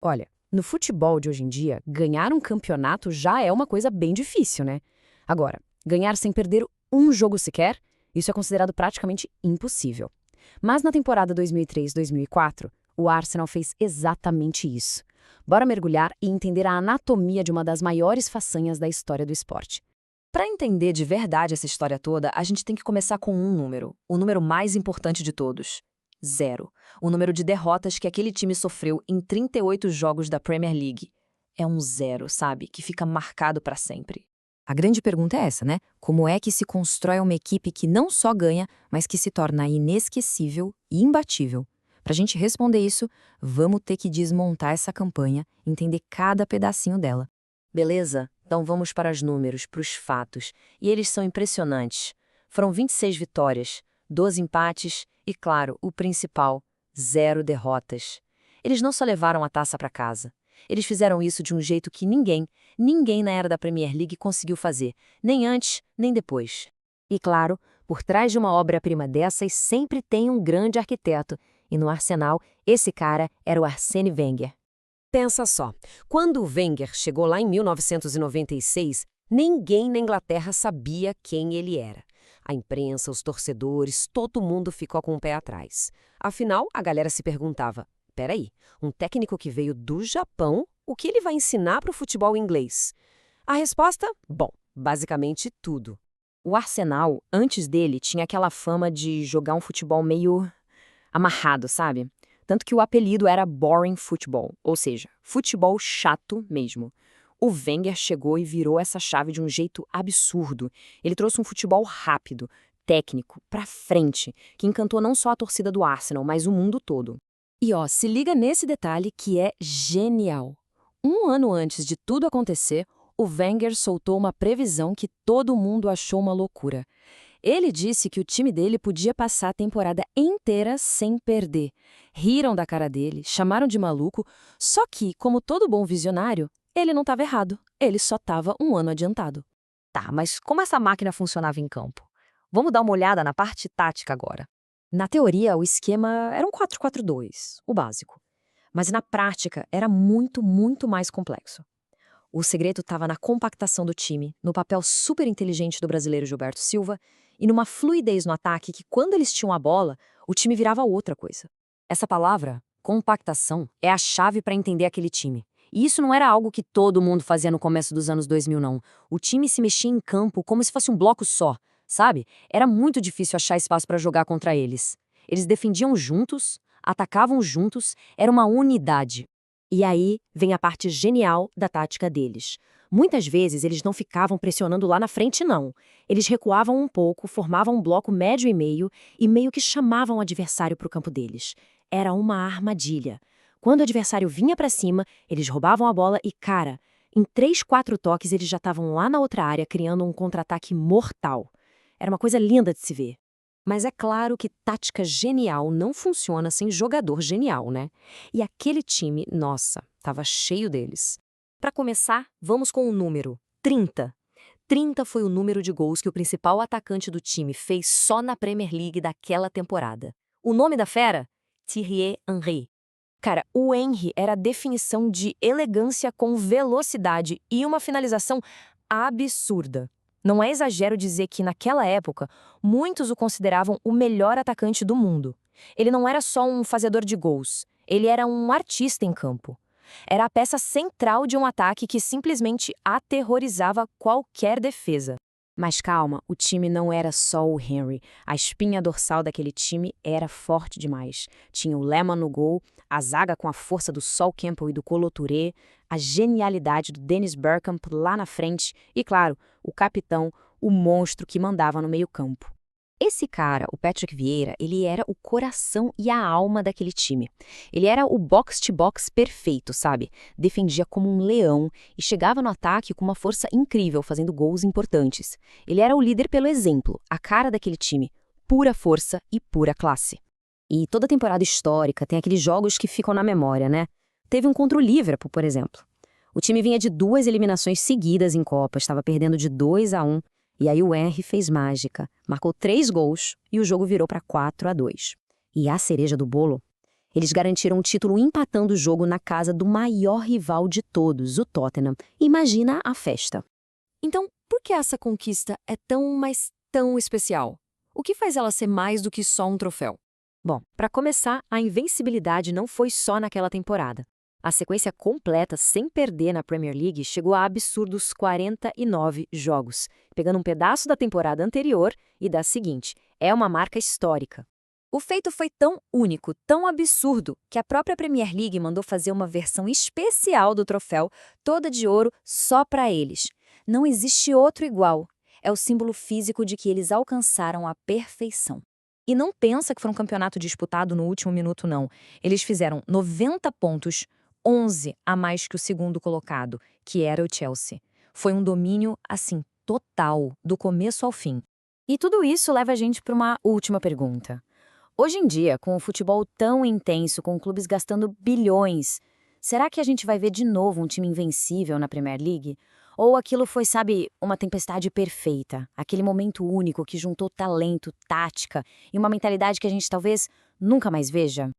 Olha, no futebol de hoje em dia, ganhar um campeonato já é uma coisa bem difícil, né? Agora, ganhar sem perder um jogo sequer, isso é considerado praticamente impossível. Mas na temporada 2003-2004, o Arsenal fez exatamente isso. Bora mergulhar e entender a anatomia de uma das maiores façanhas da história do esporte. Para entender de verdade essa história toda, a gente tem que começar com um número, o número mais importante de todos: 0. O número de derrotas que aquele time sofreu em 38 jogos da Premier League. É um 0, sabe, que fica marcado para sempre. A grande pergunta é essa, né? Como é que se constrói uma equipe que não só ganha, mas que se torna inesquecível e imbatível? Para a gente responder isso, vamos ter que desmontar essa campanha, entender cada pedacinho dela. Beleza? Então vamos para os números, para os fatos. E eles são impressionantes. Foram 26 vitórias, 12 empates e, claro, o principal, 0 derrotas. Eles não só levaram a taça para casa. Eles fizeram isso de um jeito que ninguém na era da Premier League conseguiu fazer, nem antes, nem depois. E claro, por trás de uma obra-prima dessas sempre tem um grande arquiteto. E no Arsenal, esse cara era o Arsène Wenger. Pensa só, quando o Wenger chegou lá em 1996, ninguém na Inglaterra sabia quem ele era. A imprensa, os torcedores, todo mundo ficou com o pé atrás. Afinal, a galera se perguntava, peraí, um técnico que veio do Japão, o que ele vai ensinar para o futebol inglês? A resposta? Bom, basicamente tudo. O Arsenal, antes dele, tinha aquela fama de jogar um futebol meio amarrado, sabe? Tanto que o apelido era Boring Football, ou seja, futebol chato mesmo. O Wenger chegou e virou essa chave de um jeito absurdo. Ele trouxe um futebol rápido, técnico, pra frente, que encantou não só a torcida do Arsenal, mas o mundo todo. E se liga nesse detalhe que é genial. Um ano antes de tudo acontecer, o Wenger soltou uma previsão que todo mundo achou uma loucura. Ele disse que o time dele podia passar a temporada inteira sem perder. Riram da cara dele, chamaram de maluco, só que, como todo bom visionário, ele não estava errado, ele só estava um ano adiantado. Tá, mas como essa máquina funcionava em campo? Vamos dar uma olhada na parte tática agora. Na teoria, o esquema era um 4-4-2, o básico. Mas na prática, era muito mais complexo. O segredo estava na compactação do time, no papel super inteligente do brasileiro Gilberto Silva e numa fluidez no ataque que, quando eles tinham a bola, o time virava outra coisa. Essa palavra, compactação, é a chave para entender aquele time. E isso não era algo que todo mundo fazia no começo dos anos 2000, não. O time se mexia em campo como se fosse um bloco só, sabe? Era muito difícil achar espaço para jogar contra eles. Eles defendiam juntos, atacavam juntos, era uma unidade. E aí vem a parte genial da tática deles. Muitas vezes eles não ficavam pressionando lá na frente, não. Eles recuavam um pouco, formavam um bloco médio e meio que chamavam o adversário para o campo deles. Era uma armadilha. Quando o adversário vinha para cima, eles roubavam a bola e, cara, em 3, 4 toques eles já estavam lá na outra área criando um contra-ataque mortal. Era uma coisa linda de se ver. Mas é claro que tática genial não funciona sem jogador genial, né? E aquele time, nossa, estava cheio deles. Para começar, vamos com o número: 30. 30 foi o número de gols que o principal atacante do time fez só na Premier League daquela temporada. O nome da fera? Thierry Henry. Cara, o Henry era a definição de elegância com velocidade e uma finalização absurda. Não é exagero dizer que, naquela época, muitos o consideravam o melhor atacante do mundo. Ele não era só um fazedor de gols, ele era um artista em campo. Era a peça central de um ataque que simplesmente aterrorizava qualquer defesa. Mas calma, o time não era só o Henry. A espinha dorsal daquele time era forte demais. Tinha o Lehmann no gol, a zaga com a força do Sol Campbell e do Kolo Touré, a genialidade do Dennis Bergkamp lá na frente e, claro, o capitão, o monstro que mandava no meio-campo. Esse cara, o Patrick Vieira, ele era o coração e a alma daquele time. Ele era o box-to-box perfeito, sabe? Defendia como um leão e chegava no ataque com uma força incrível, fazendo gols importantes. Ele era o líder pelo exemplo, a cara daquele time. Pura força e pura classe. E toda temporada histórica tem aqueles jogos que ficam na memória, né? Teve um contra o Liverpool, por exemplo. O time vinha de 2 eliminações seguidas em Copa, estava perdendo de 2-1. E aí o Henry fez mágica, marcou 3 gols e o jogo virou para 4-2. E a cereja do bolo? Eles garantiram um título empatando o jogo na casa do maior rival de todos, o Tottenham. Imagina a festa. Então, por que essa conquista é tão, mas tão especial? O que faz ela ser mais do que só um troféu? Bom, para começar, a invencibilidade não foi só naquela temporada. A sequência completa, sem perder na Premier League, chegou a absurdos 49 jogos, pegando um pedaço da temporada anterior e da seguinte. É uma marca histórica. O feito foi tão único, tão absurdo, que a própria Premier League mandou fazer uma versão especial do troféu, toda de ouro, só para eles. Não existe outro igual. É o símbolo físico de que eles alcançaram a perfeição. E não pensa que foi um campeonato disputado no último minuto, não. Eles fizeram 90 pontos, 11 a mais que o segundo colocado, que era o Chelsea. Foi um domínio, assim, total, do começo ao fim. E tudo isso leva a gente para uma última pergunta. Hoje em dia, com o futebol tão intenso, com clubes gastando bilhões, será que a gente vai ver de novo um time invencível na Premier League? Ou aquilo foi, sabe, uma tempestade perfeita, aquele momento único que juntou talento, tática e uma mentalidade que a gente talvez nunca mais veja?